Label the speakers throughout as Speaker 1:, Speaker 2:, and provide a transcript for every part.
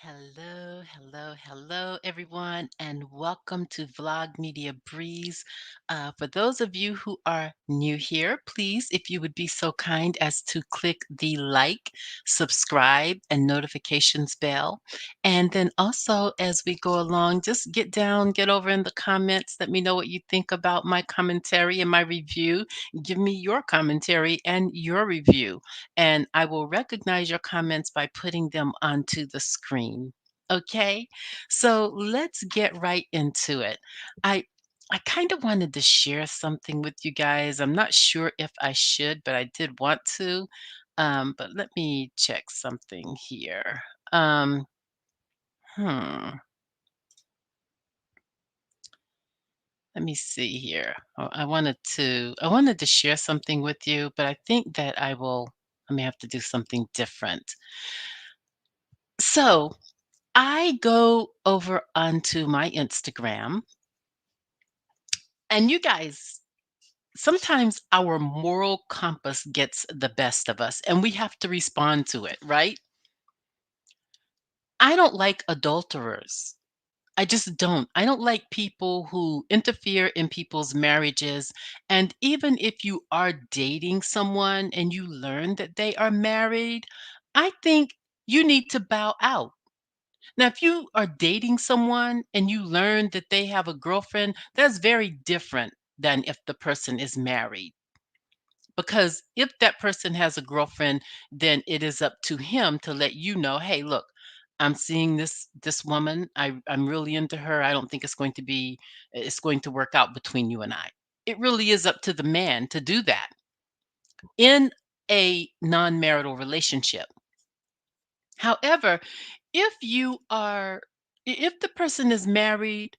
Speaker 1: Hello, hello, hello, everyone, and welcome to Vlog Media Breeze. For those of you who are new here, please, if you would be so kind as to click the like, subscribe, and notifications bell. And then also, as we go along, just get over in the comments. Let me know what you think about my commentary and my review. Give me your commentary and your review and I will recognize your comments by putting them onto the screen. Okay, so let's get right into it. I I kind of wanted to share something with you guys. I'm not sure if I should, but I did want to. But let me check something here. Um, hmm. Let me see here. I wanted to share something with you, but I think that I may have to do something different. So I go over onto my Instagram, and you guys, sometimes our moral compass gets the best of us, and we have to respond to it, right? I don't like adulterers. I just don't. I don't like people who interfere in people's marriages. And even if you are dating someone and you learn that they are married, I think you need to bow out. Now, if you are dating someone and you learn that they have a girlfriend, that's very different than if the person is married. Because if that person has a girlfriend, then it is up to him to let you know, hey, look, I'm seeing this woman. I'm really into her. I don't think it's going to work out between you and I. It really is up to the man to do that in a non-marital relationship. However, if you are if the person is married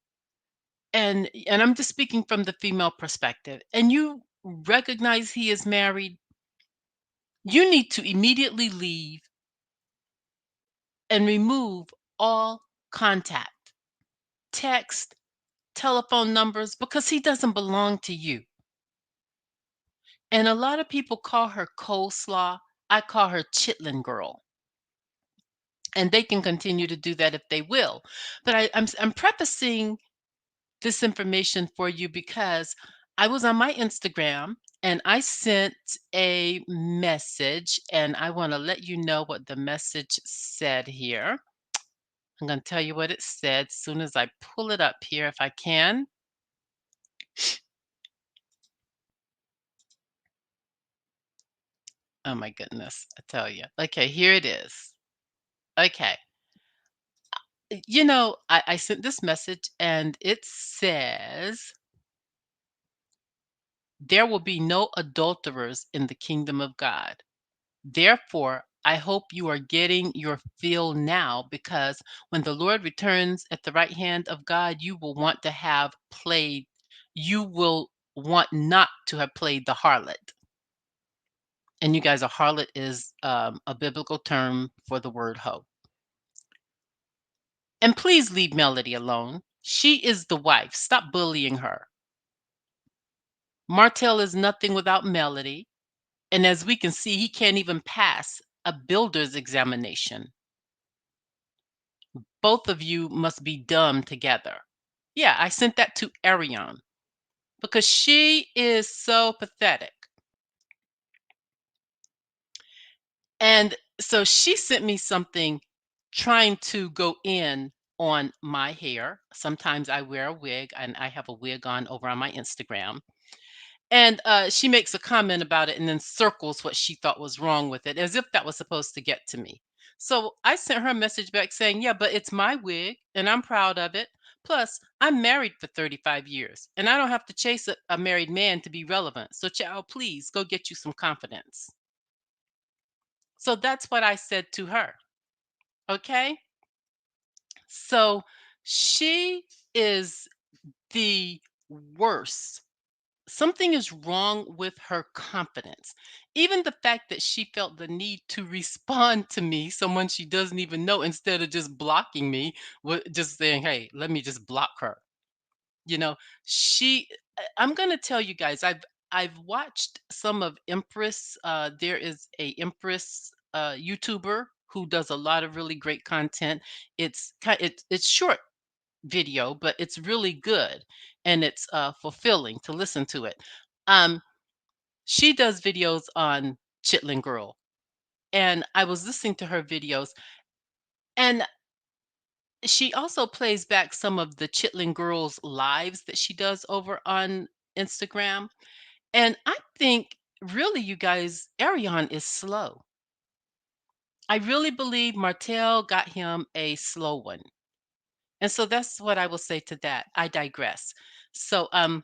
Speaker 1: and I'm just speaking from the female perspective and you recognize he is married, you need to immediately leave and remove all contact, text, telephone numbers because he doesn't belong to you. And a lot of people call her coleslaw. I call her chitlin girl. And they can continue to do that if they will. But I'm prefacing this information for you because I was on my Instagram and I sent a message, and I want to let you know what the message said here. I'm going to tell you what it said as soon as I pull it up here if I can. Oh my goodness, I tell you. Okay, here it is. Okay. I sent this message and it says, there will be no adulterers in the kingdom of God. Therefore, I hope you are getting your fill now because when the Lord returns at the right hand of God, you will want not to have played the harlot. And you guys, a harlot is a biblical term for the word hoe. And please leave Melody alone. She is the wife. Stop bullying her. Martell is nothing without Melody. And as we can see, he can't even pass a builder's examination. Both of you must be dumb together. Yeah, I sent that to Ariane because she is so pathetic. And so she sent me something trying to go in on my hair. Sometimes I wear a wig and I have a wig on over on my Instagram. And she makes a comment about it and then circles what she thought was wrong with it as if that was supposed to get to me. So I sent her a message back saying, yeah, but it's my wig and I'm proud of it. Plus, I'm married for 35 years and I don't have to chase a married man to be relevant. So, child, please go get you some confidence. So that's what I said to her. Okay. So she is the worst. Something is wrong with her confidence. Even the fact that she felt the need to respond to me, someone she doesn't even know, instead of just blocking me, just saying, hey, let me just block her. You know, I'm gonna tell you guys, I've watched some of Empress. There is a Empress YouTuber who does a lot of really great content. It's short video, but it's really good, and it's fulfilling to listen to it. Um, she does videos on Chitlin Girl, and I was listening to her videos, and she also plays back some of the Chitlin Girls lives that she does over on Instagram. And I think really, you guys, Arion is slow. I really believe Martell got him a slow one. And so that's what I will say to that. I digress. So I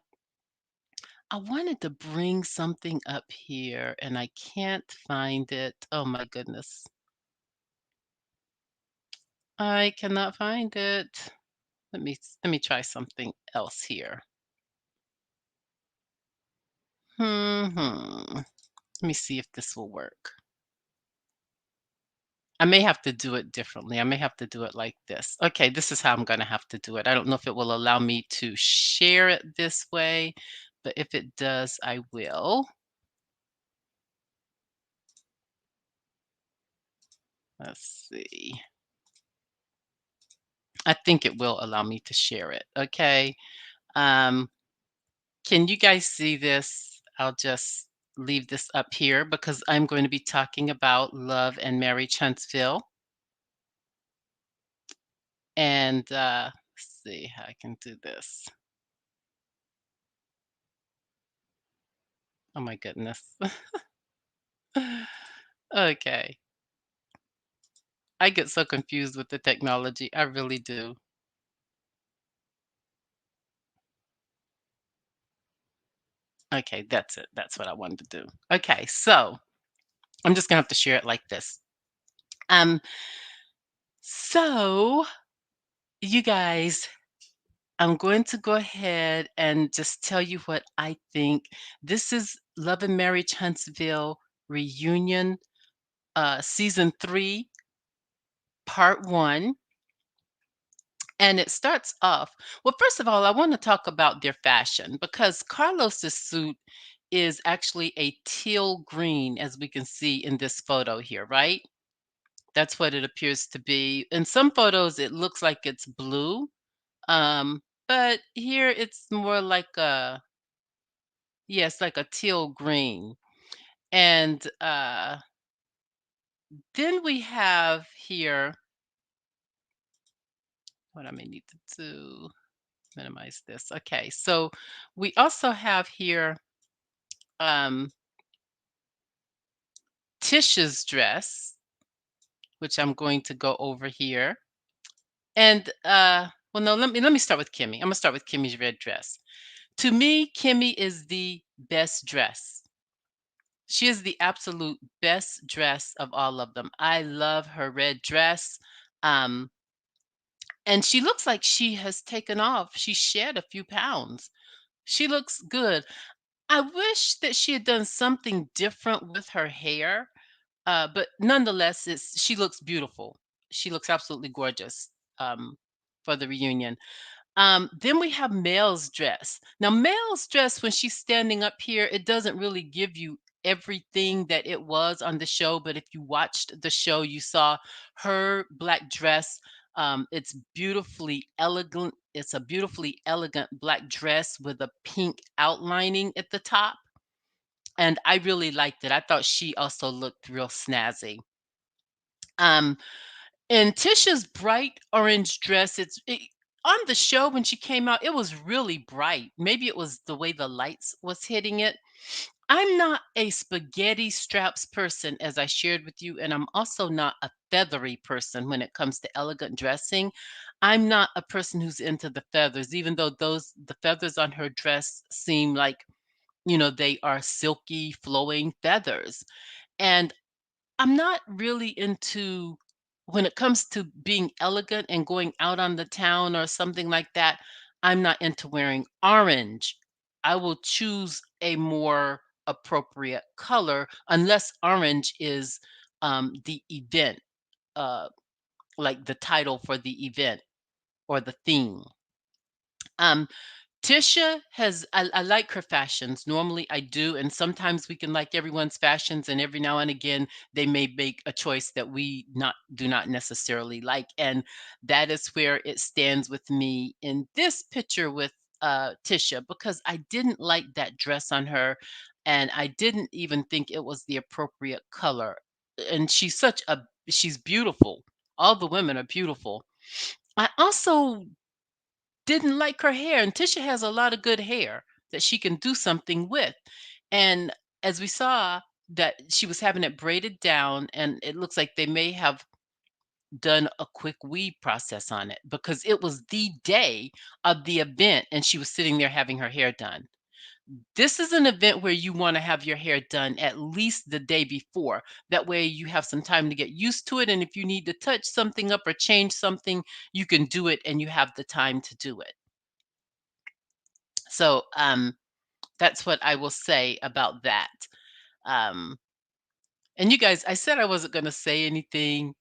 Speaker 1: wanted to bring something up here and I can't find it. Oh my goodness. I cannot find it. Let me try something else here. Let me see if this will work. I may have to do it differently. I may have to do it like this. Okay, this is how I'm going to have to do it. I don't know if it will allow me to share it this way, but if it does, I will. Let's see. I think it will allow me to share it. Okay. Um, can you guys see this? I'll just leave this up here because I'm going to be talking about Love and Marriage Huntsville. And let's see how I can do this. Oh my goodness. Okay. I get so confused with the technology. I really do. Okay, that's it. That's what I wanted to do. Okay, so I'm just gonna have to share it like this. Um, so you guys, I'm going to go ahead and just tell you what I think. This is Love and Marriage Huntsville reunion, season 3, part 1. And it starts off, well, first of all, I want to talk about their fashion because Carlos's suit is actually a teal green, as we can see in this photo here, right? That's what it appears to be. In some photos, it looks like it's blue, but here it's more like a, yes, like a teal green. And then we have here, what I may need to do, minimize this. Okay, so we also have here um, Tisha's dress, which I'm going to go over here. And well, no, let me start with Kimmy. I'm gonna start with Kimmy's red dress. To me, Kimmy is the best dress. She is the absolute best dress of all of them. I love her red dress. Um, and she looks like she has taken off. She shed a few pounds. She looks good. I wish that she had done something different with her hair. But nonetheless, she looks beautiful. She looks absolutely gorgeous for the reunion. Then we have Mel's dress. Now, Mel's dress, when she's standing up here, it doesn't really give you everything that it was on the show. But if you watched the show, you saw her black dress. It's beautifully elegant. It's a beautifully elegant black dress with a pink outlining at the top. And I really liked it. I thought she also looked real snazzy. Um, and Tisha's bright orange dress, on the show when she came out, it was really bright. Maybe it was the way the lights was hitting it. I'm not a spaghetti straps person, as I shared with you, and I'm also not a feathery person when it comes to elegant dressing. I'm not a person who's into the feathers, even though the feathers on her dress seem like, they are silky, flowing feathers. And I'm not really into, when it comes to being elegant and going out on the town or something like that, I'm not into wearing orange. I will choose a more appropriate color unless orange is the event, uh, like the title for the event or the theme. Um, Tisha has I like her fashions. Normally I do, and sometimes we can like everyone's fashions, and every now and again they may make a choice that we not do not necessarily like. And that is where it stands with me in this picture with Tisha, because I didn't like that dress on her, and I didn't even think it was the appropriate color. And she's beautiful. All the women are beautiful. I also didn't like her hair, and Tisha has a lot of good hair that she can do something with. And as we saw that she was having it braided down, and it looks like they may have done a quick weave process on it because it was the day of the event and she was sitting there having her hair done. This is an event where you want to have your hair done at least the day before. That way you have some time to get used to it. And if you need to touch something up or change something, you can do it and you have the time to do it. So that's what I will say about that. Um, and you guys, I said I wasn't going to say anything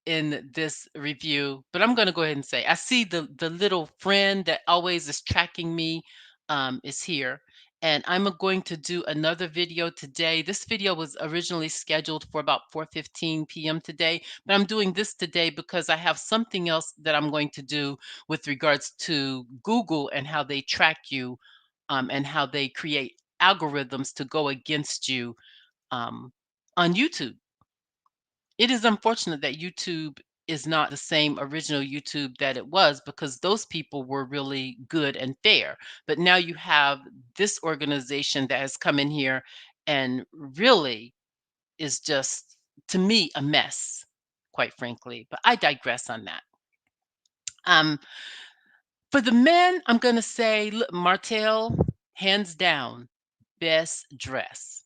Speaker 1: in this review, but I'm going to go ahead and say I see the little friend that always is tracking me is here. And I'm going to do another video today. This video was originally scheduled for about 4:15 p.m. today, but I'm doing this today because I have something else that I'm going to do with regards to Google and how they track you, and how they create algorithms to go against you um, on YouTube. It is unfortunate that YouTube is not the same original YouTube that it was, because those people were really good and fair. But now you have this organization that has come in here and really is just, to me, a mess, quite frankly. But I digress on that. Um, for the men, I'm going to say, look, Martell, hands down, best dress.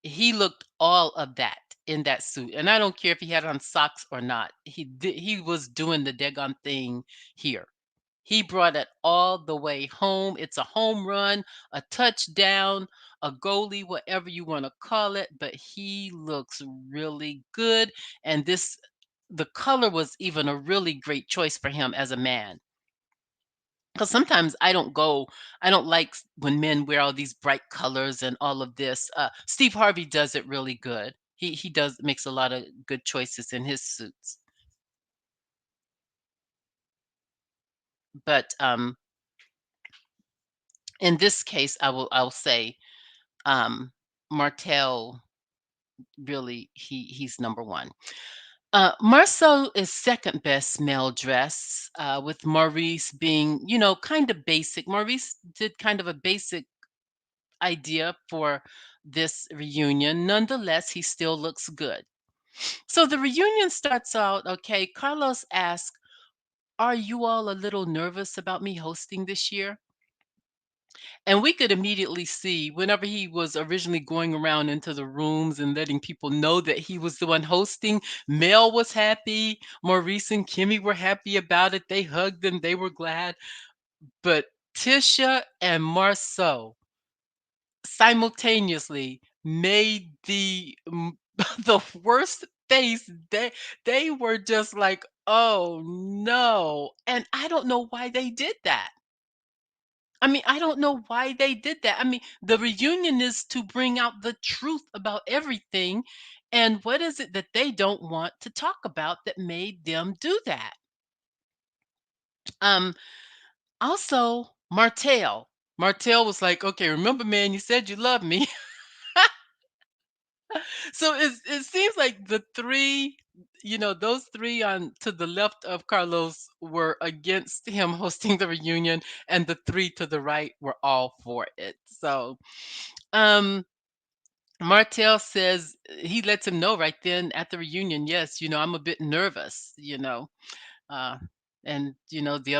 Speaker 1: He looked all of that in that suit, and I don't care if he had on socks or not. He was doing the daggone thing here. He brought it all the way home. It's a home run, a touchdown, a goalie, whatever you want to call it, but he looks really good. And the color was even a really great choice for him as a man. Because sometimes I don't like when men wear all these bright colors and all of this. Steve Harvey does it really good. He does makes a lot of good choices in his suits. But in this case, I'll say Martell, really, he's number one. Marceau is second best male dress, with Maurice being, kind of basic. Maurice did kind of a basic idea for this reunion. Nonetheless, he still looks good. So the reunion starts out okay. Carlos asks, "Are you all a little nervous about me hosting this year?" And we could immediately see whenever he was originally going around into the rooms and letting people know that he was the one hosting, Mel was happy, Maurice and Kimmy were happy about it. They hugged and they were glad. But Tisha and Marceau simultaneously made the worst face. They were just like, "Oh no." And I don't know why they did that. I mean, I don't know why they did that. I mean, the reunion is to bring out the truth about everything. And what is it that they don't want to talk about that made them do that? Um, Also, Martell. Martell was like, "Okay, remember, man, you said you love me." So it seems like the three, those three on to the left of Carlos were against him hosting the reunion, and the three to the right were all for it. So, um, Martell says he lets him know right then at the reunion, yes, I'm a bit nervous. Uh, and the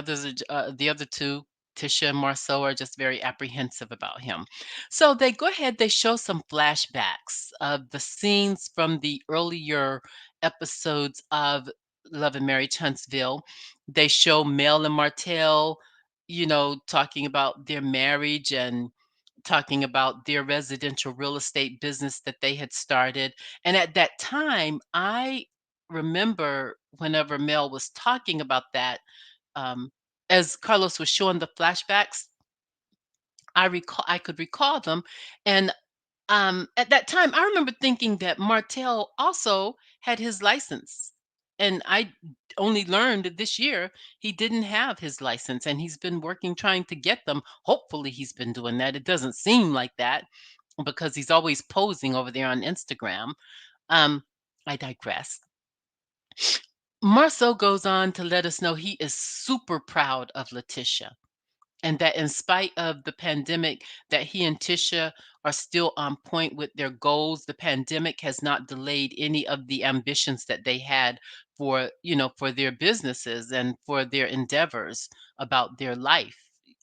Speaker 1: other two, Tisha and Marceau, are just very apprehensive about him. So they go ahead. They show some flashbacks of the scenes from the earlier episodes of Love and Marriage Huntsville. They show Mel and Martell, talking about their marriage and talking about their residential real estate business that they had started. And at that time, I remember whenever Mel was talking about that. as Carlos was showing the flashbacks, I could recall them, and at that time, I remember thinking that Martell also had his license, and I only learned this year he didn't have his license, and he's been working trying to get them. Hopefully, he's been doing that. It doesn't seem like that because he's always posing over there on Instagram. Um, I digress. Marceau goes on to let us know he is super proud of Letitia and that in spite of the pandemic that he and Tisha are still on point with their goals. The pandemic has not delayed any of the ambitions that they had for, for their businesses and for their endeavors about their life.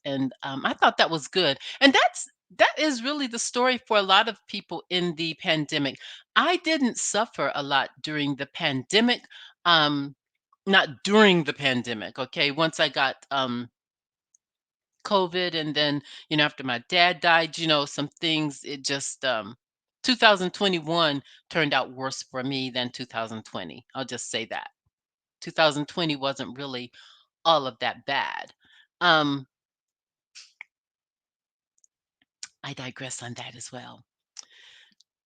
Speaker 1: And I thought that was good. And that is really the story for a lot of people in the pandemic. I didn't suffer a lot during the pandemic. Um, Not during the pandemic, okay? Once I got COVID, and then, after my dad died, some things, it just 2021 turned out worse for me than 2020. I'll just say that. 2020 wasn't really all of that bad. Um I digress on that as well.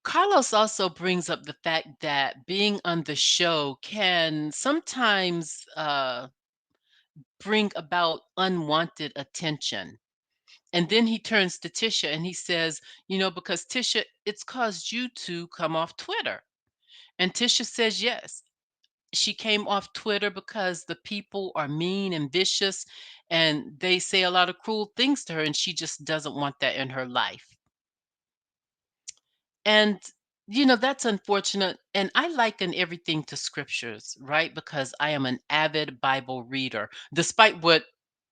Speaker 1: Carlos also brings up the fact that being on the show can sometimes bring about unwanted attention. And then he turns to Tisha and he says, because Tisha, it's caused you to come off Twitter. And Tisha says, yes, she came off Twitter because the people are mean and vicious and they say a lot of cruel things to her, and she just doesn't want that in her life. And that's unfortunate. And I liken everything to scriptures, right? Because I am an avid Bible reader, despite what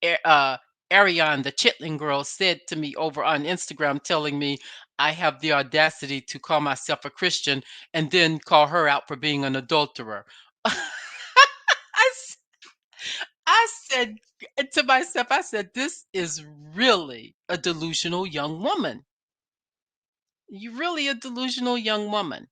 Speaker 1: A- uh, Ariane, the Chitlin girl, said to me over on Instagram, telling me I have the audacity to call myself a Christian and then call her out for being an adulterer. I, s- I said to myself, I said, this is really a delusional young woman. You're really a delusional young woman.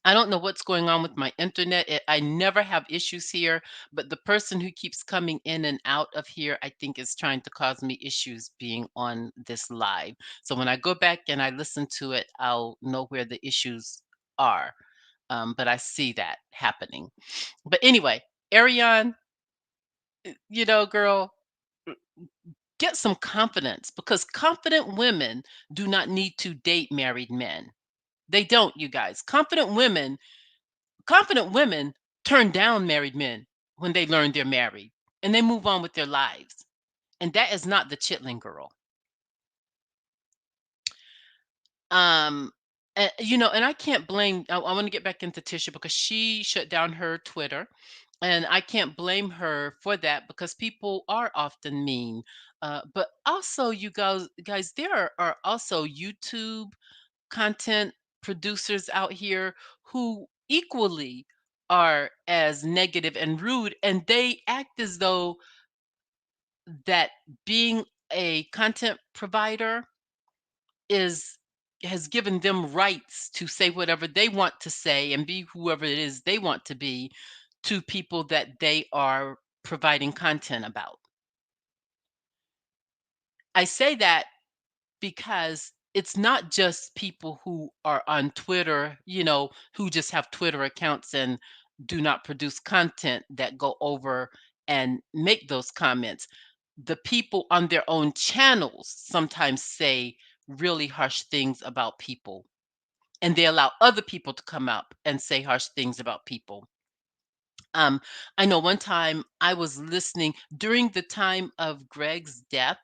Speaker 1: I don't know what's going on with my internet. I never have issues here, but the person who keeps coming in and out of here, I think, is trying to cause me issues being on this live. So when I go back and I listen to it, I'll know where the issues are. But I see that happening. But anyway, Ariane, girl, get some confidence because confident women do not need to date married men. They don't, you guys. Confident women turn down married men when they learn they're married and they move on with their lives. And that is not the chitlin girl. Um, and I can't blame, I want to get back into Tisha because she shut down her Twitter. And I can't blame her for that because people are often mean. But also, you guys, there are also YouTube content producers out here who equally are as negative and rude, and they act as though that being a content provider is has given them rights to say whatever they want to say and be whoever it is they want to be to people that they are providing content about. I say that because it's not just people who are on Twitter, who just have Twitter accounts and do not produce content that go over and make those comments. The people on their own channels sometimes say really harsh things about people, and they allow other people to come up and say harsh things about people. Um, I know one time I was listening during the time of Greg's death.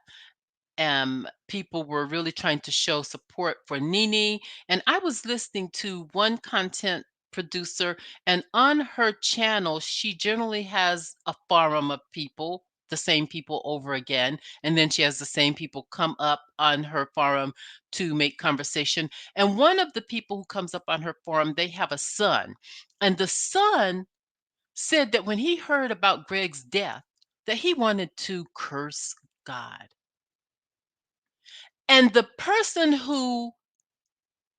Speaker 1: People were really trying to show support for Nene. And I was listening to one content producer, and on her channel, she generally has a forum of people, the same people over again. And then she has the same people come up on her forum to make conversation. And one of the people who comes up on her forum, they have a son. And the son said that when he heard about Greg's death, that he wanted to curse God. And the person who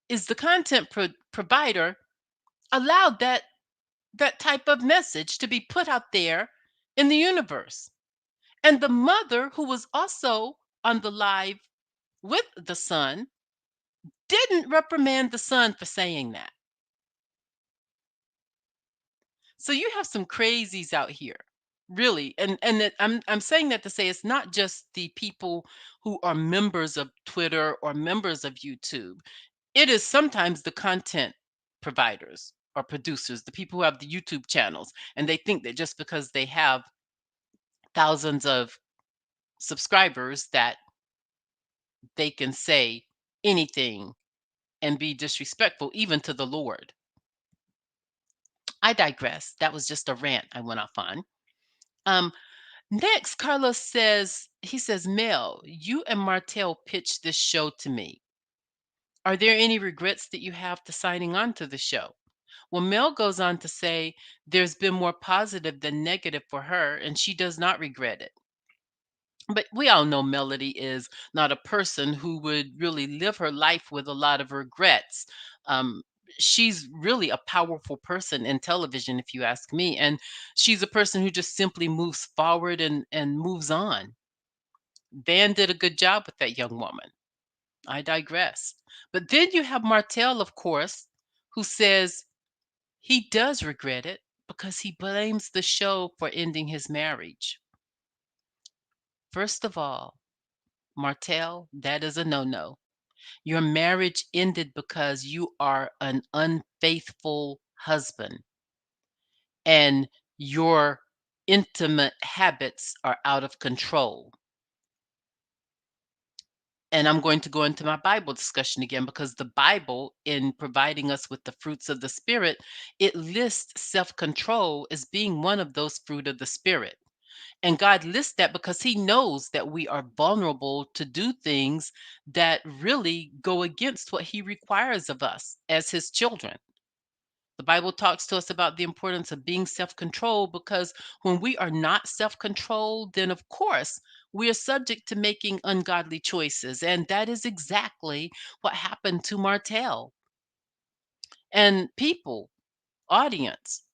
Speaker 1: is the content provider allowed that type of message to be put out there in the universe. And the mother, who was also on the live with the son, didn't reprimand the son for saying that. So you have some crazies out here, really. I'm saying that to say it's not just the people who are members of Twitter or members of YouTube. It is sometimes the content providers or producers, the people who have the YouTube channels, and they think that just because they have thousands of subscribers that they can say anything and be disrespectful even to the Lord. I digress. That was just a rant I went off on. Um, Next, Carlos says, he says, Mel, you and Martell pitched this show to me. Are there any regrets that you have to signing on to the show? Well, Mel goes on to say there's been more positive than negative for her, and she does not regret it. But we all know Melody is not a person who would really live her life with a lot of regrets. Um, she's really a powerful person in television, if you ask me. And she's a person who just simply moves forward and moves on. Van did a good job with that young woman. I digress. But then you have Martell, of course, who says he does regret it because he blames the show for ending his marriage. First of all, Martell, that is a no no. Your marriage ended because you are an unfaithful husband and your intimate habits are out of control. And I'm going to go into my Bible discussion again because the Bible, in providing us with the fruits of the Spirit, it lists self control as being one of those fruit of the Spirit. And God lists that because He knows that we are vulnerable to do things that really go against what He requires of us as His children. The Bible talks to us about the importance of being self controlled because when we are not self controlled, then of course we are subject to making ungodly choices. And that is exactly what happened to Martell. And people, audience,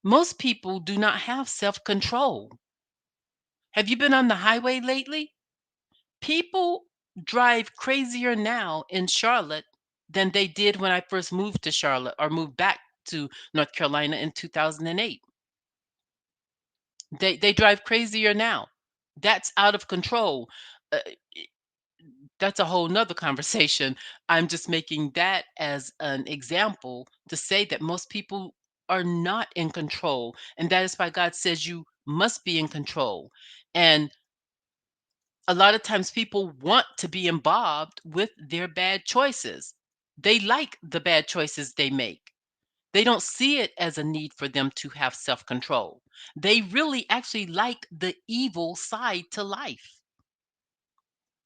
Speaker 1: most people do not have self control. Have you been on the highway lately? People drive crazier now in Charlotte than they did when I first moved to Charlotte or moved back to North Carolina in 2008. They drive crazier now. That's out of control. Uh, that's a whole nother conversation. I'm just making that as an example to say that most people are not in control. And that is why God says you must be in control. And a lot of times people want to be involved with their bad choices. They like the bad choices they make. They don't see it as a need for them to have self control. They really actually like the evil side to life.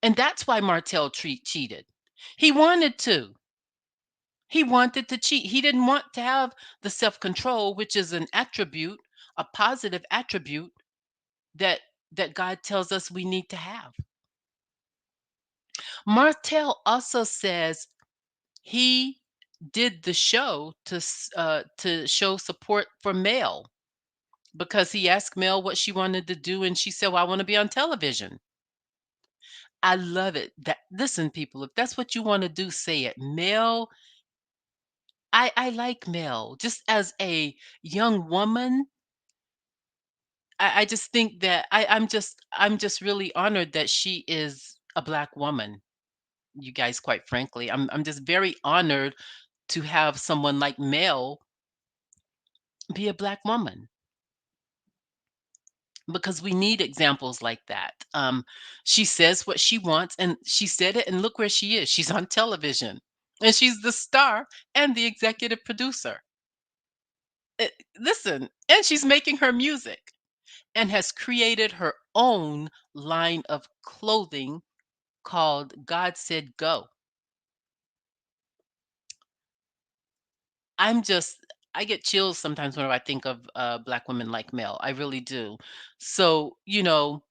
Speaker 1: And that's why Martell cheated. He wanted to. He wanted to cheat. He didn't want to have the self control, which is an attribute, a positive attribute that God tells us we need to have. Martell also says he did the show to show support for Mel because he asked Mel what she wanted to do, and she said, "Well, I want to be on television." I love it. That listen, people, if that's what you want to do, say it. Mel, I like Mel. Just as a young woman, I just think that I'm just really honored that she is a black woman. You guys, quite frankly, I'm just very honored to have someone like Mel be a black woman because we need examples like that. She says what she wants, and she said it, and look where she is. She's on television, and she's the star and the executive producer. Listen, and she's making her music and has created her own line of clothing called God Said Go. I'm just I get chills sometimes whenever I think of black women like Mel. I really do. So, and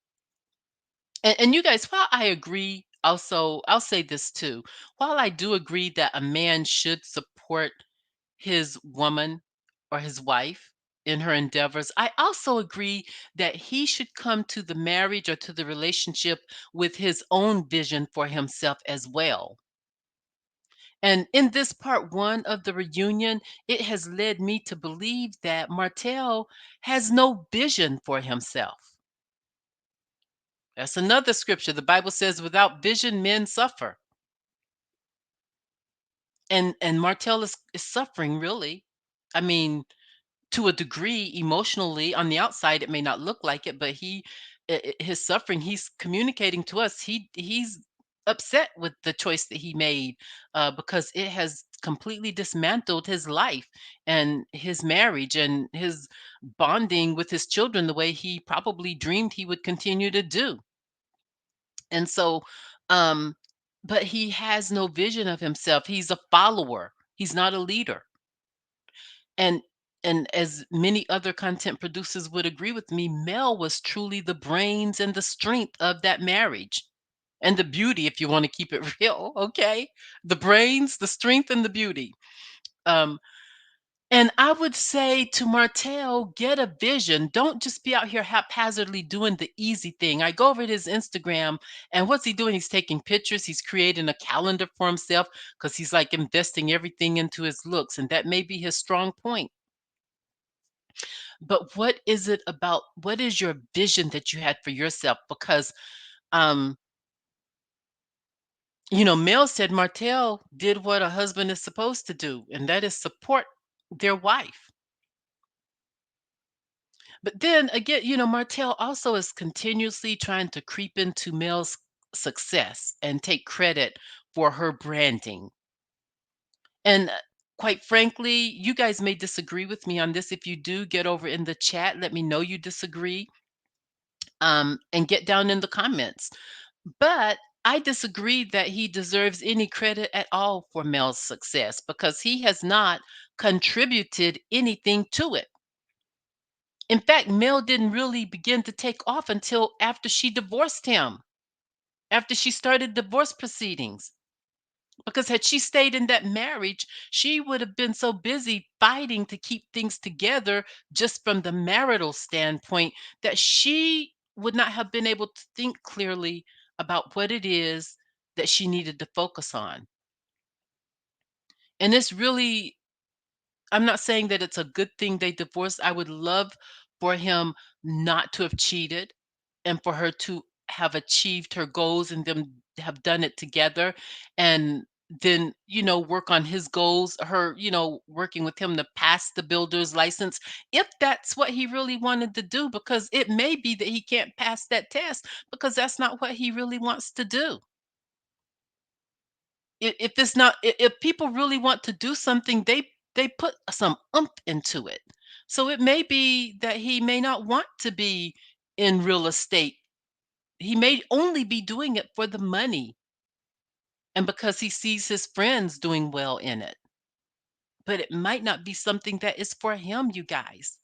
Speaker 1: you guys, while I agree, also, I'll say this too. While I do agree that a man should support his woman or his wife in her endeavors. I also agree that he should come to the marriage or to the relationship with his own vision for himself as well. And in this part one of the reunion, it has led me to believe that Martell has no vision for himself. That's another scripture. The Bible says, without vision, men suffer. And Martell is suffering really. I mean, to a degree, emotionally, on the outside, it may not look like it, but his suffering, he's communicating to us. He's upset with the choice that he made because it has completely dismantled his life and his marriage and his bonding with his children the way he probably dreamed he would continue to do. And so, um, but he has no vision of himself. He's a follower. He's not a leader. And and as many other content producers would agree with me, Mel was truly the brains and the strength of that marriage. And the beauty, if you want to keep it real, okay? The brains, the strength, and the beauty. Um, and I would say to Martell, get a vision. Don't just be out here haphazardly doing the easy thing. I go over to his Instagram, and what's he doing? He's taking pictures. He's creating a calendar for himself because he's like investing everything into his looks. And that may be his strong point. But what is your vision that you had for yourself? Because, um, Mel said Martell did what a husband is supposed to do, and that is support their wife. But then again, Martell also is continuously trying to creep into Mel's success and take credit for her branding. And quite frankly, you guys may disagree with me on this. If you do, get over in the chat. Let me know you disagree, and get down in the comments. But I disagree that he deserves any credit at all for Mel's success because he has not contributed anything to it. In fact, Mel didn't really begin to take off until after she divorced him, after she started divorce proceedings. Because had she stayed in that marriage, she would have been so busy fighting to keep things together just from the marital standpoint that she would not have been able to think clearly about what it is that she needed to focus on. And it's really, I'm not saying that it's a good thing they divorced. I would love for him not to have cheated and for her to have achieved her goals and them have done it together, and then work on his goals, her working with him to pass the builder's license, if that's what he really wanted to do, because it may be that he can't pass that test because that's not what he really wants to do. If it's not, if people really want to do something, they put some oomph into it. So it may be that he may not want to be in real estate. He may only be doing it for the money and because he sees his friends doing well in it. But it might not be something that is for him, you guys.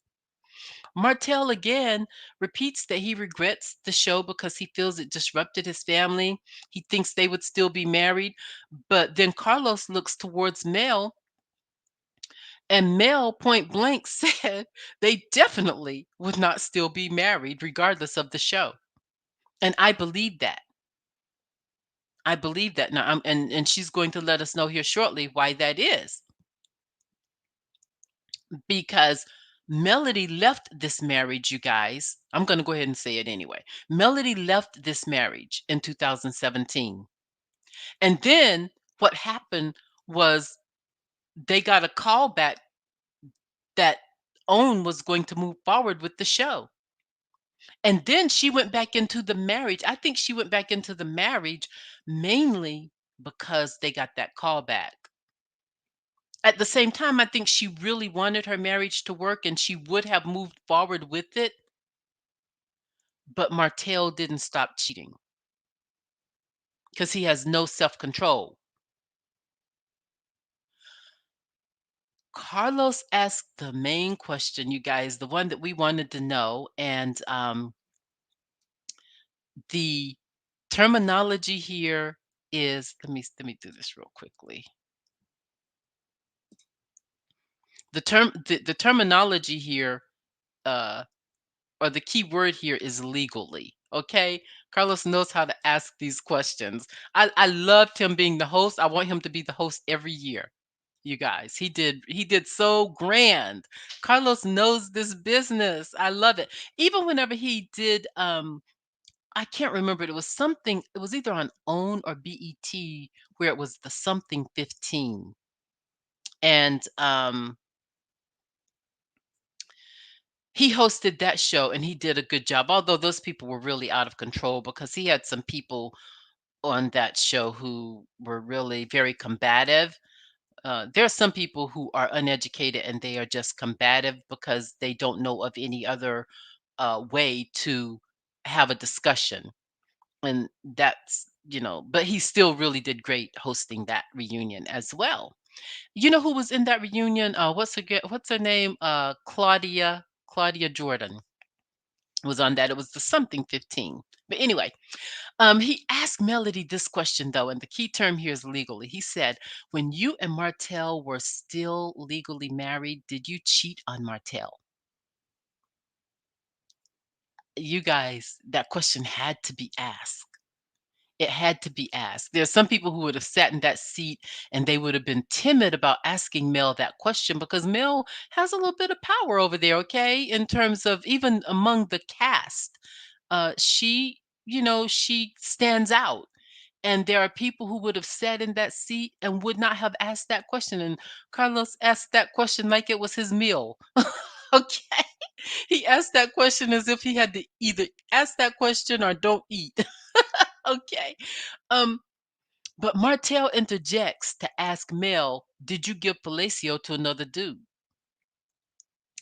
Speaker 1: Martell again repeats that he regrets the show because he feels it disrupted his family. He thinks they would still be married. But then Carlos looks towards Mel, and Mel point blank said they definitely would not still be married regardless of the show. And I believe that. I believe that now, and she's going to let us know here shortly why that is. Because Melody left this marriage, you guys. I'm going to go ahead and say it anyway. Melody left this marriage in 2017. And then what happened was they got a call back that OWN was going to move forward with the show. And then she went back into the marriage. I think she went back into the marriage mainly because they got that call back. At the same time, I think she really wanted her marriage to work and she would have moved forward with it, but Martell didn't stop cheating because he has no self-control. Carlos asked the main question, you guys, the one that we wanted to know, and the terminology here is, let me do this real quickly. The terminology here or the key word here is legally. Okay. Carlos knows how to ask these questions. I loved him being the host. I want him to be the host every year. You guys, he did so grand. Carlos knows this business. I love it. Even whenever he did I can't remember, it was something, it was either on OWN or BET where it was the something 15. And he hosted that show and he did a good job. Although those people were really out of control because he had some people on that show who were really very combative. There are some people who are uneducated and they are just combative because they don't know of any other way to have a discussion. And that's, but he still really did great hosting that reunion as well. You know who was in that reunion? What's her name? Claudia Jordan was on that. It was the something 15. But anyway, he asked Melody this question though, and the key term here is legally. He said, "When you and Martell were still legally married, did you cheat on Martell?" You guys, that question had to be asked. It had to be asked. There's some people who would have sat in that seat and they would have been timid about asking Mel that question because Mel has a little bit of power over there, okay? In terms of even among the cast, she stands out. And there are people who would have sat in that seat and would not have asked that question. And Carlos asked that question like it was his meal. Okay. He asked that question as if he had to either ask that question or don't eat. Okay. Um, but Martell interjects to ask Mel, "Did you give Palacio to another dude?"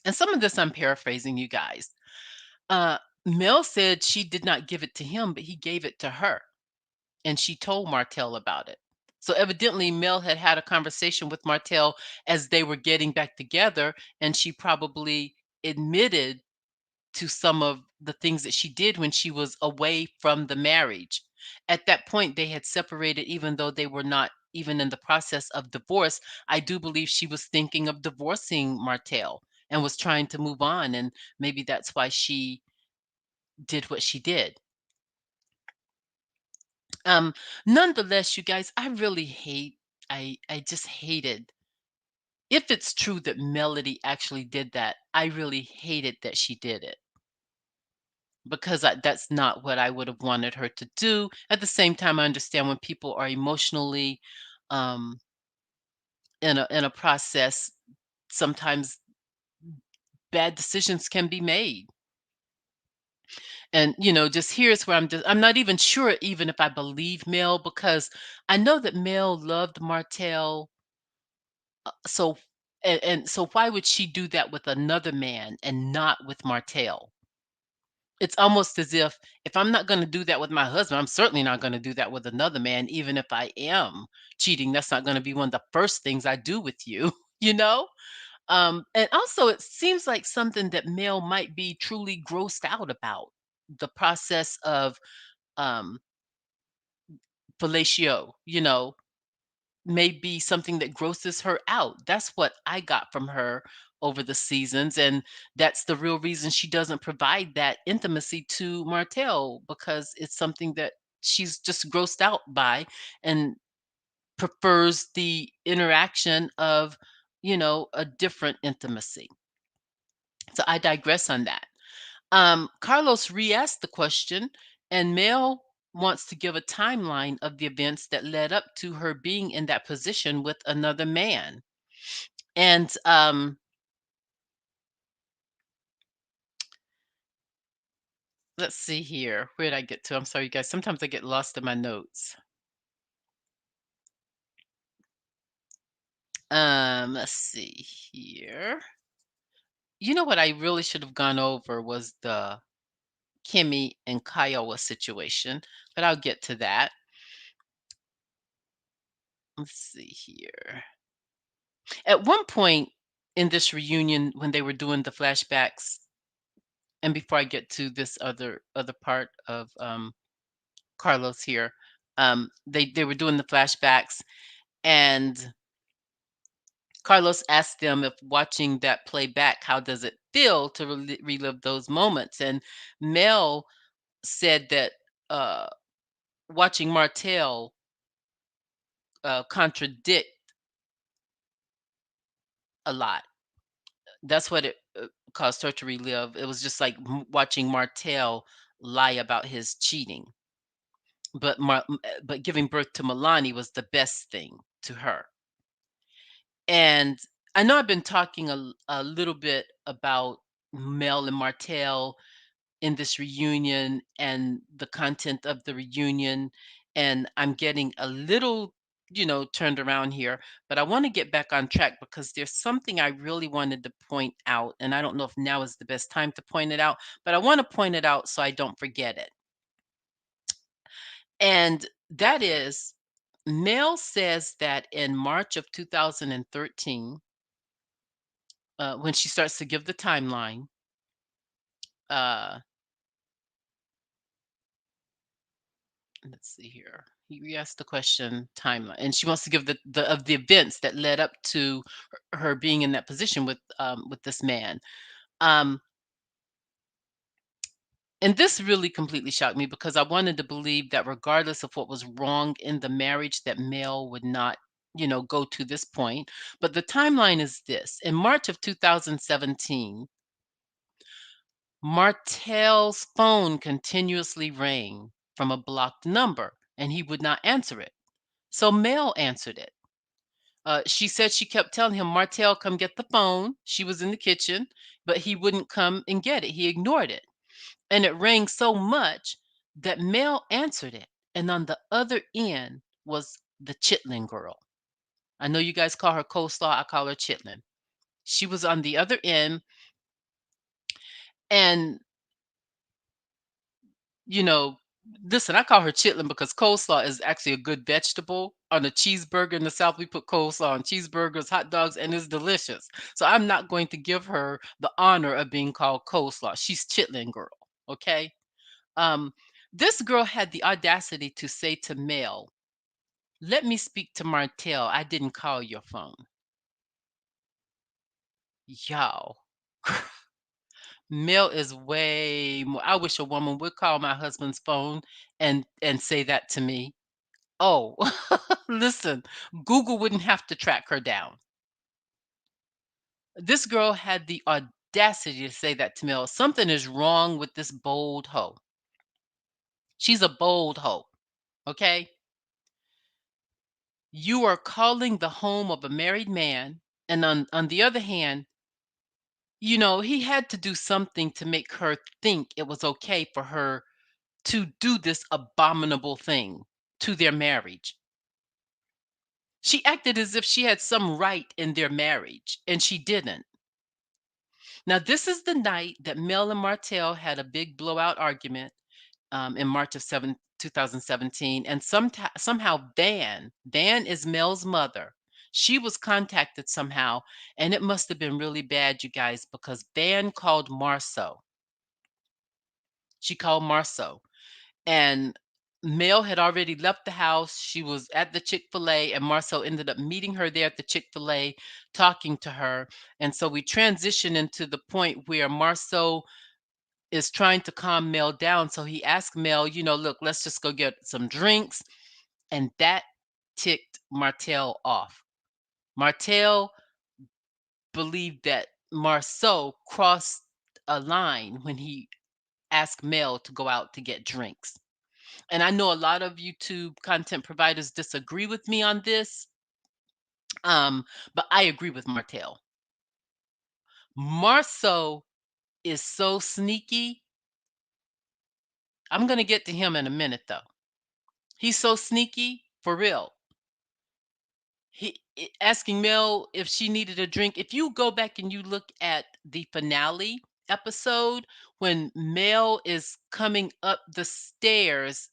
Speaker 1: And some of this I'm paraphrasing, you guys. Uh, Mel said she did not give it to him, but he gave it to her. And she told Martell about it. So evidently, Mel had had a conversation with Martell as they were getting back together, and she probably admitted to some of the things that she did when she was away from the marriage. At that point, they had separated, even though they were not even in the process of divorce. I do believe she was thinking of divorcing Martell and was trying to move on. And maybe that's why she did what she did. Um, Nonetheless, you guys, I just hated. If it's true that Melody actually did that, I really hated that she did it because that's not what I would have wanted her to do. At the same time, I understand when people are emotionally um, in a process, sometimes bad decisions can be made. And just here's where I'm not even sure even if I believe Mel because I know that Mel loved Martell. So and so why would she do that with another man and not with Martell? It's almost as if I'm not gonna do that with my husband, I'm certainly not gonna do that with another man, even if I am cheating. That's not gonna be one of the first things I do with you, you know? And also it seems like something that Mel might be truly grossed out about, the process of um fellatio, may be something that grosses her out. That's what I got from her over the seasons. And that's the real reason she doesn't provide that intimacy to Martell because it's something that she's just grossed out by and prefers the interaction of, a different intimacy. So I digress on that. Carlos re asked the question, and Mel wants to give a timeline of the events that led up to her being in that position with another man. And let's see here. Where did I get to? I'm sorry, you guys. Sometimes I get lost in my notes. Let's see here. You know what I really should have gone over was the Kimmy and Kiowa situation, but I'll get to that. Let's see here. At one point in this reunion, when they were doing the flashbacks, and before I get to this other part of Carlos here, they were doing the flashbacks, and Carlos asked them if watching that play back, how does it feel to relive those moments? And Mel said that uh, watching Martell contradict a lot. That's what it caused her to relive. It was just like watching Martell lie about his cheating. But giving birth to Milani was the best thing to her. And I know I've been talking a little bit about Mel and Martell in this reunion and the content of the reunion, and I'm getting a little, turned around here, but I want to get back on track because there's something I really wanted to point out, and I don't know if now is the best time to point it out, but I want to point it out so I don't forget it. And that is, Mel says that in March of 2013, when she starts to give the timeline, uh, let's see here. He asked the question timeline, and she wants to give the of the events that led up to her being in that position with this man. Um, and this really completely shocked me because I wanted to believe that regardless of what was wrong in the marriage, that Mel would not, go to this point. But the timeline is this: in March of 2017, Martell's phone continuously rang from a blocked number, and he would not answer it. So Mel answered it. She said she kept telling him, Martell, come get the phone. She was in the kitchen, but he wouldn't come and get it. He ignored it. And it rang so much that Mel answered it. And on the other end was the Chitlin girl. I know you guys call her coleslaw. I call her Chitlin. She was on the other end. And you know, listen, I call her chitlin because coleslaw is actually a good vegetable. On a cheeseburger in the South, we put coleslaw on cheeseburgers, hot dogs, and it's delicious. So I'm not going to give her the honor of being called coleslaw. She's chitlin girl. Okay. Um, this girl had the audacity to say to Mel, "Let me speak to Martell. I didn't call your phone." Y'all. Mel is way more. I wish a woman would call my husband's phone and say that to me. Oh, listen, Google wouldn't have to track her down. This girl had the audacity to say that to me. Something is wrong with this bold hoe. She's a bold hoe, okay? You are calling the home of a married man, and on the other hand, he had to do something to make her think it was okay for her to do this abominable thing to their marriage. She acted as if she had some right in their marriage, and she didn't. Now, this is the night that Mel and Martell had a big blowout argument in March of 2017. And somehow Van is Mel's mother. She was contacted somehow, and it must have been really bad, you guys, because Van called Marceau. She called Marceau. And Mel had already left the house. She was at the Chick-fil-A, and Marceau ended up meeting her there at the Chick-fil-A, talking to her. And so we transition into the point where Marceau is trying to calm Mel down. So he asked Mel, look, let's just go get some drinks. And that ticked Martell off. Martell believed that Marceau crossed a line when he asked Mel to go out to get drinks. And I know a lot of YouTube content providers disagree with me on this, but I agree with Martell. Marceau is so sneaky. I'm going to get to him in a minute, though. He's so sneaky for real. Asking Mel if she needed a drink. If you go back and you look at the finale episode when Mel is coming up the stairs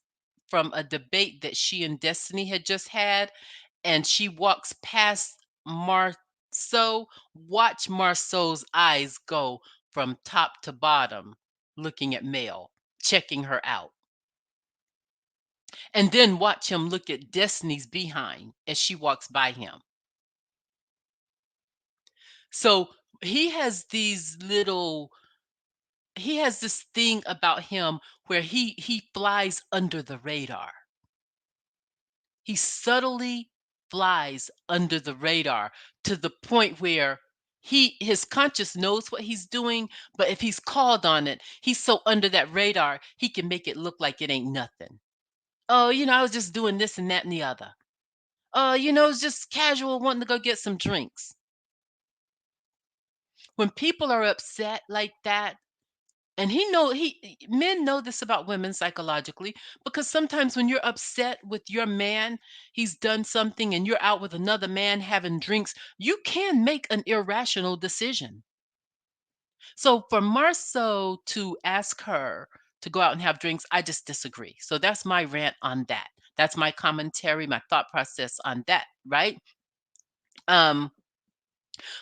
Speaker 1: from a debate that she and Destiny had just had, and she walks past Marceau, watch Marceau's eyes go from top to bottom, looking at Mel, checking her out. And then watch him look at Destiny's behind as she walks by him. So he has these little he has this thing about him where he flies under the radar. He subtly flies under the radar to the point where his conscious knows what he's doing, but if he's called on it, he's so under that radar, he can make it look like it ain't nothing. Oh, I was just doing this and that and the other. It's just casual wanting to go get some drinks. When people are upset like that, and men know this about women psychologically, because sometimes when you're upset with your man, he's done something and you're out with another man having drinks, you can make an irrational decision. So for Marceau to ask her to go out and have drinks, I just disagree. So that's my rant on that. That's my commentary, my thought process on that, right? Um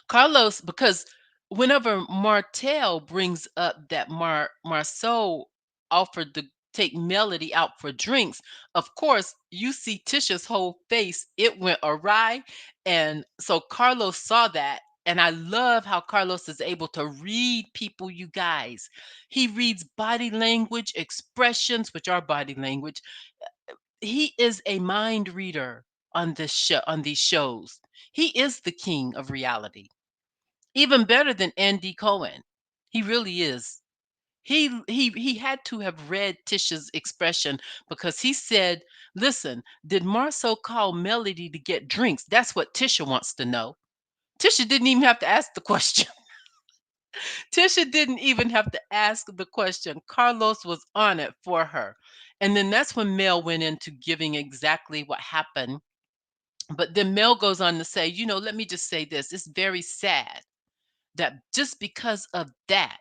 Speaker 1: Carlos, because whenever Martel brings up that Marceau offered to take Melody out for drinks, of course, you see Tisha's whole face, it went awry. And so Carlos saw that. And I love how Carlos is able to read people, you guys. He reads body language, expressions, which are body language. He is a mind reader on this show, on these shows. He is the king of reality, even better than Andy Cohen. He really is. He had to have read Tisha's expression, because he said, "Listen, did Marceau call Melody to get drinks?" That's what Tisha wants to know. Tisha didn't even have to ask the question. Tisha didn't even have to ask the question. Carlos was on it for her. And then that's when Mel went into giving exactly what happened. But then Mel goes on to say, let me just say this. It's very sad that just because of that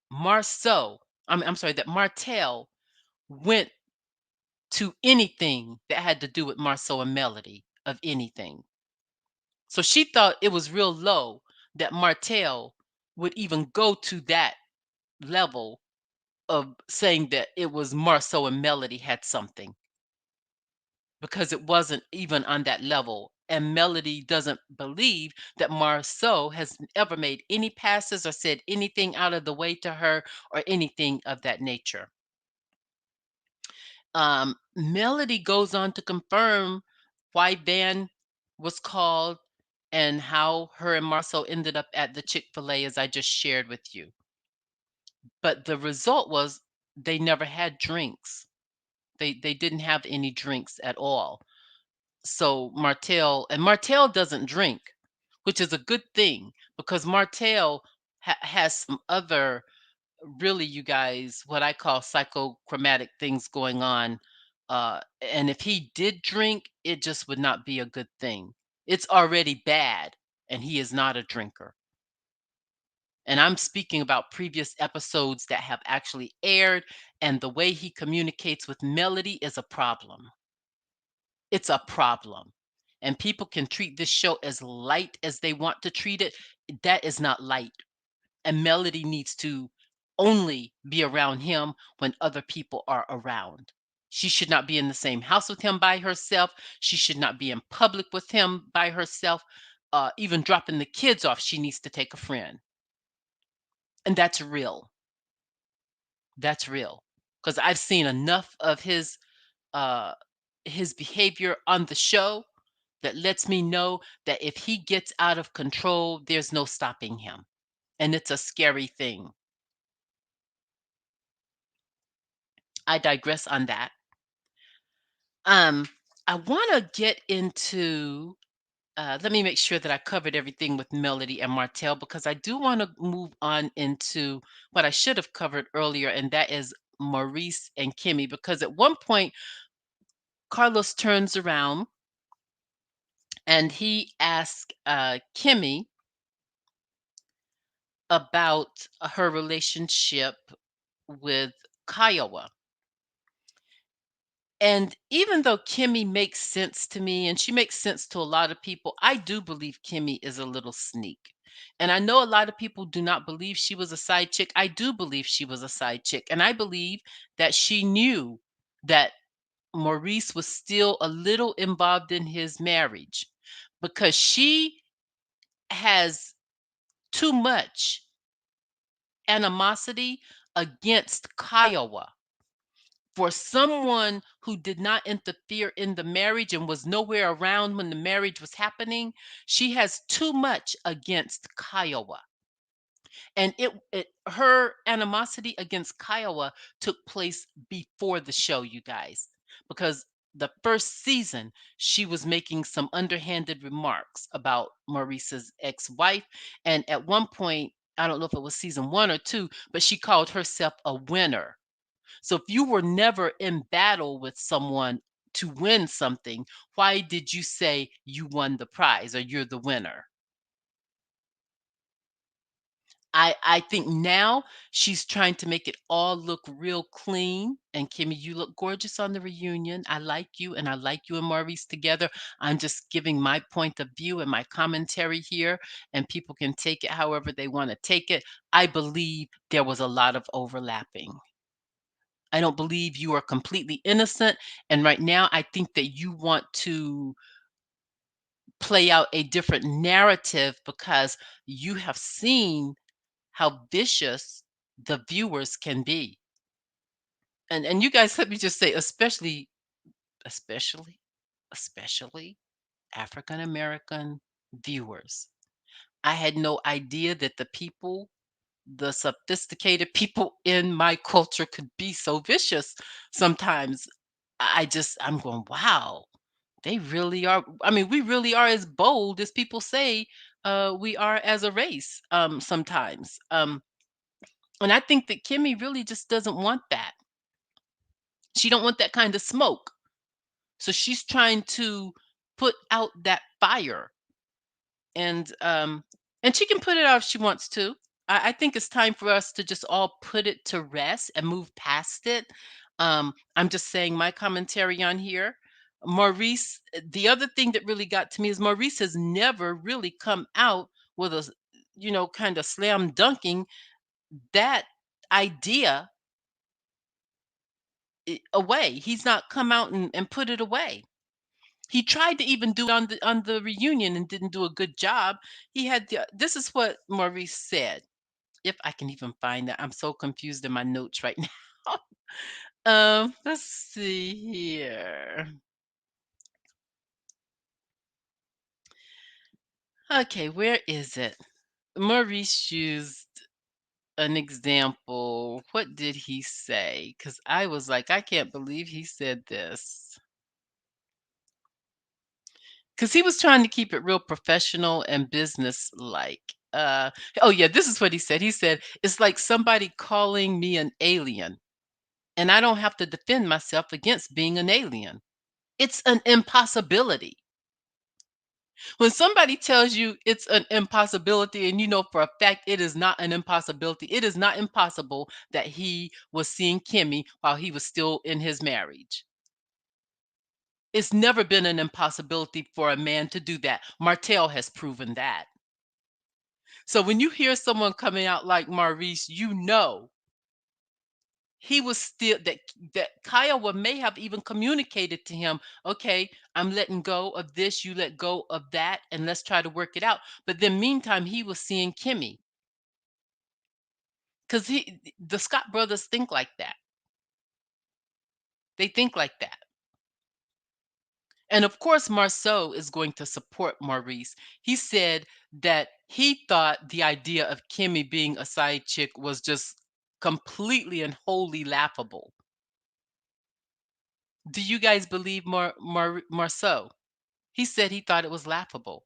Speaker 1: Marceau, I'm sorry, that Martel went to anything that had to do with Marceau and Melody, of anything. So she thought it was real low that Martel would even go to that level of saying that it was Marceau and Melody had something, because it wasn't even on that level. And Melody doesn't believe that Marceau has ever made any passes or said anything out of the way to her or anything of that nature. Melody goes on to confirm why Van was called and how her and Marceau ended up at the Chick-fil-A, as I just shared with you. But the result was they never had drinks. They didn't have any drinks at all. So Martel doesn't drink, which is a good thing, because Martel has some other, really, you guys, what I call psychochromatic things going on. And if he did drink, it just would not be a good thing. It's already bad, and he is not a drinker. And I'm speaking about previous episodes that have actually aired, and the way he communicates with Melody is a problem. It's a problem. And people can treat this show as light as they want to treat it. That is not light. And Melody needs to only be around him when other people are around. She should not be in the same house with him by herself. She should not be in public with him by herself. Even dropping the kids off, she needs to take a friend. And that's real. That's real. Because I've seen enough of uh, his behavior on the show that lets me know that if he gets out of control, there's no stopping him. And it's a scary thing. I digress on that. Um, I want to get into, let me make sure that I covered everything with Melody and Martel, because I do want to move on into what I should have covered earlier, and that is Maurice and Kimmy. Because at one point, Carlos turns around and he asks Kimmy about her relationship with Kiowa. And even though Kimmy makes sense to me, and she makes sense to a lot of people, I do believe Kimmy is a little sneak. And I know a lot of people do not believe she was a side chick. I do believe she was a side chick. And I believe that she knew that Maurice was still a little involved in his marriage, because she has too much animosity against Kiowa. For someone who did not interfere in the marriage and was nowhere around when the marriage was happening, she has too much against Kiowa. And her animosity against Kiowa took place before the show, you guys, because the first season she was making some underhanded remarks about Maurice's ex-wife, and at one point, I don't know if it was season 1 or 2, but she called herself a winner. So if you were never in battle with someone to win something, why did you say you won the prize or you're the winner? I think now she's trying to make it all look real clean. And Kimmy, you look gorgeous on the reunion. I like you, and I like you and Maurice together. I'm just giving my point of view and my commentary here, and people can take it however they want to take it. I believe there was a lot of overlapping. I don't believe you are completely innocent. And right now, I think that you want to play out a different narrative because you have seen how vicious the viewers can be. And you guys, let me just say, especially, especially African American viewers. I had no idea that the sophisticated people in my culture could be so vicious sometimes. I'm going, wow, they really are. I mean, we really are as bold as people say we are as a race sometimes. And I think that Kimmy really just doesn't want that. She don't want that kind of smoke. So she's trying to put out that fire, and um and she can put it out if she wants to. I think it's time for us to just all put it to rest and move past it. I'm just saying my commentary on here. Maurice, the other thing that really got to me is Maurice has never really come out with a, kind of slam dunking that idea away. He's not come out and put it away. He tried to even do it on the reunion and didn't do a good job. He had this is what Maurice said. If I can even find that. I'm so confused in my notes right now. Let's see here. Okay, where is it? Maurice used an example. What did he say? Because I was like, I can't believe he said this. Because he was trying to keep it real professional and business like. Oh yeah, this is what he said. He said, it's like somebody calling me an alien, and I don't have to defend myself against being an alien. It's an impossibility. When somebody tells you it's an impossibility, and you know for a fact it is not an impossibility, it is not impossible that he was seeing Kimmy while he was still in his marriage. It's never been an impossibility for a man to do that. Martell has proven that. So when you hear someone coming out like Maurice, you know he was still that Kiowa may have even communicated to him, okay, I'm letting go of this, you let go of that, and let's try to work it out. But then meantime, he was seeing Kimmy. Because the Scott brothers think like that. They think like that. And of course, Marceau is going to support Maurice. He said that he thought the idea of Kimmy being a side chick was just completely and wholly laughable. Do you guys believe Marceau? He said he thought it was laughable.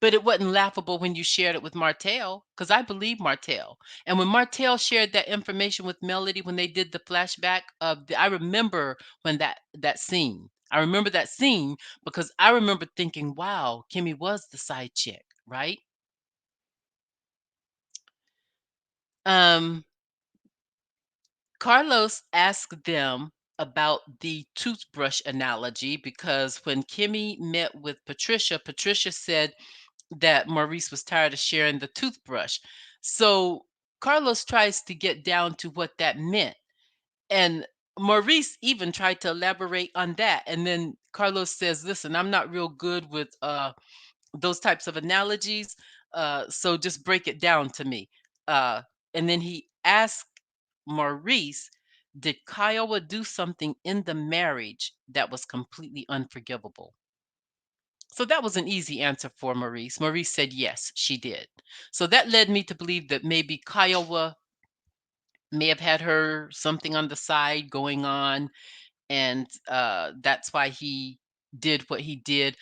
Speaker 1: But it wasn't laughable when you shared it with Martell, because I believe Martell. And when Martell shared that information with Melody when they did the flashback I remember when that scene. I remember that scene because I remember thinking, wow, Kimmy was the side chick, right? Um, Carlos asked them about the toothbrush analogy because when Kimmy met with Patricia, Patricia said that Maurice was tired of sharing the toothbrush. So Carlos tries to get down to what that meant. And Maurice even tried to elaborate on that. And then Carlos says, listen, I'm not real good with those types of analogies. So just break it down to me. Uh, and then he asked Maurice, did Kiowa do something in the marriage that was completely unforgivable? So that was an easy answer for Maurice. Maurice said yes, she did. So that led me to believe that maybe Kiowa may have had her something on the side going on, and that's why he did what he did.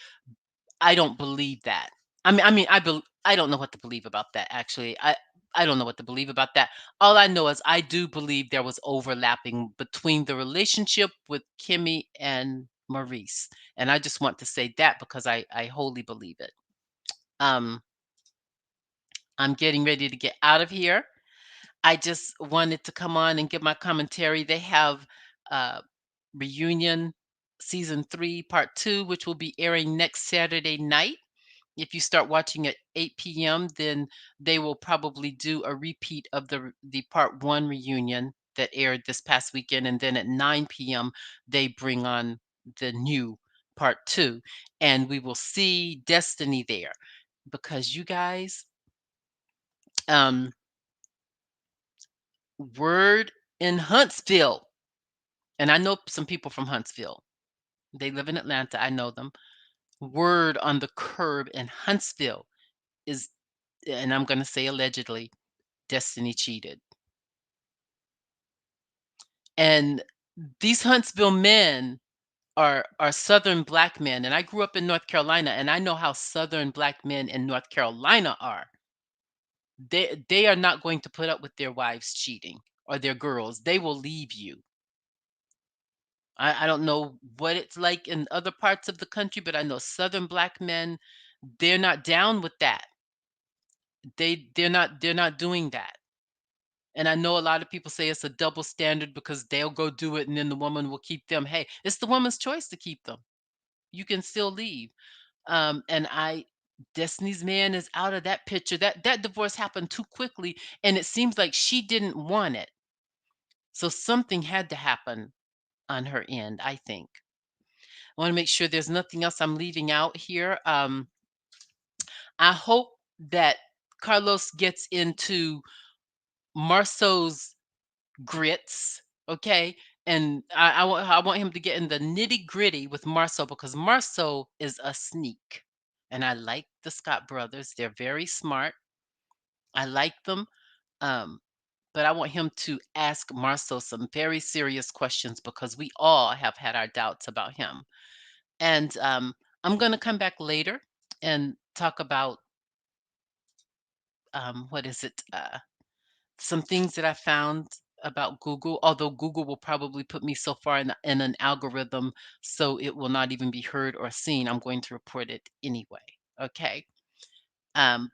Speaker 1: I don't believe that. I don't know what to believe about that, actually. I don't know what to believe about that. All I know is I do believe there was overlapping between the relationship with Kimmy and Maurice, and I just want to say that because I wholly believe it. Um, I'm getting ready to get out of here. I just wanted to come on and give my commentary. They have uh, Reunion Season 3, Part 2, which will be airing next Saturday night. If you start watching at 8 p.m., then they will probably do a repeat of the Part 1 reunion that aired this past weekend, and then at 9 p.m., they bring on the new Part 2, and we will see Destiny there because you guys, um, word in Huntsville, and I know some people from Huntsville. They live in Atlanta. I know them. Word on the curb in Huntsville is, and I'm going to say allegedly, Destiny cheated. And these Huntsville men are Southern black men. And I grew up in North Carolina, and I know how Southern black men in North Carolina are. They are not going to put up with their wives cheating or their girls. They will leave you. I don't know what it's like in other parts of the country, but I know Southern black men, they're not down with that. They're not doing that. And I know a lot of people say it's a double standard because they'll go do it and then the woman will keep them. Hey, it's the woman's choice to keep them. You can still leave. And I Destiny's man is out of that picture. That divorce happened too quickly and it seems like she didn't want it. So something had to happen on her end, I think. I want to make sure there's nothing else I'm leaving out here. I hope that Carlos gets into Marceau's grits, okay? And I want him to get in the nitty-gritty with Marceau because Marceau is a sneak. And I like the Scott brothers. They're very smart. I like them. Um, but I want him to ask Marceau some very serious questions because we all have had our doubts about him. And I'm going to come back later and talk about what is it? Some things that I found about Google, although Google will probably put me so far in an algorithm so it will not even be heard or seen. I'm going to report it anyway. Okay.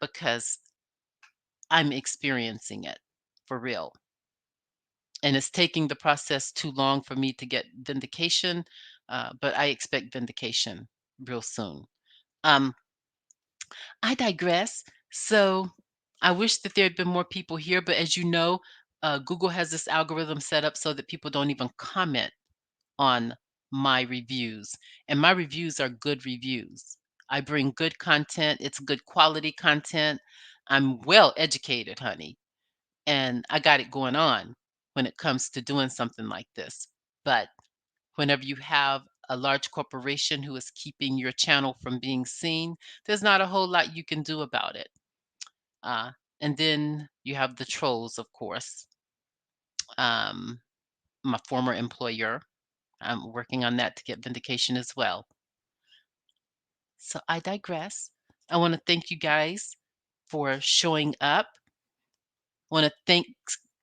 Speaker 1: Because I'm experiencing it for real. And it's taking the process too long for me to get vindication. But I expect vindication real soon. Um, I digress. So I wish that there had been more people here, but as you know, Google has this algorithm set up so that people don't even comment on my reviews. And my reviews are good reviews. I bring good content, it's good quality content. I'm well educated, honey, and I got it going on when it comes to doing something like this. But whenever you have a large corporation who is keeping your channel from being seen, there's not a whole lot you can do about it. Uh, and then you have the trolls, of course. Um, my former employer, I'm working on that to get vindication as well. So I digress. I want to thank you guys for showing up. I want to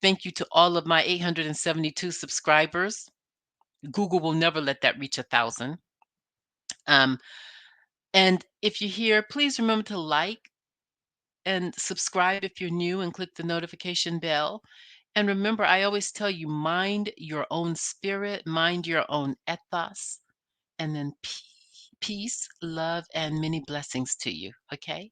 Speaker 1: thank you to all of my 872 subscribers. Google will never let that reach 1,000. Um, and if you're here, please remember to like and subscribe if you're new and click the notification bell. And remember, I always tell you, mind your own spirit, mind your own ethos, and then peace, love, and many blessings to you. Okay?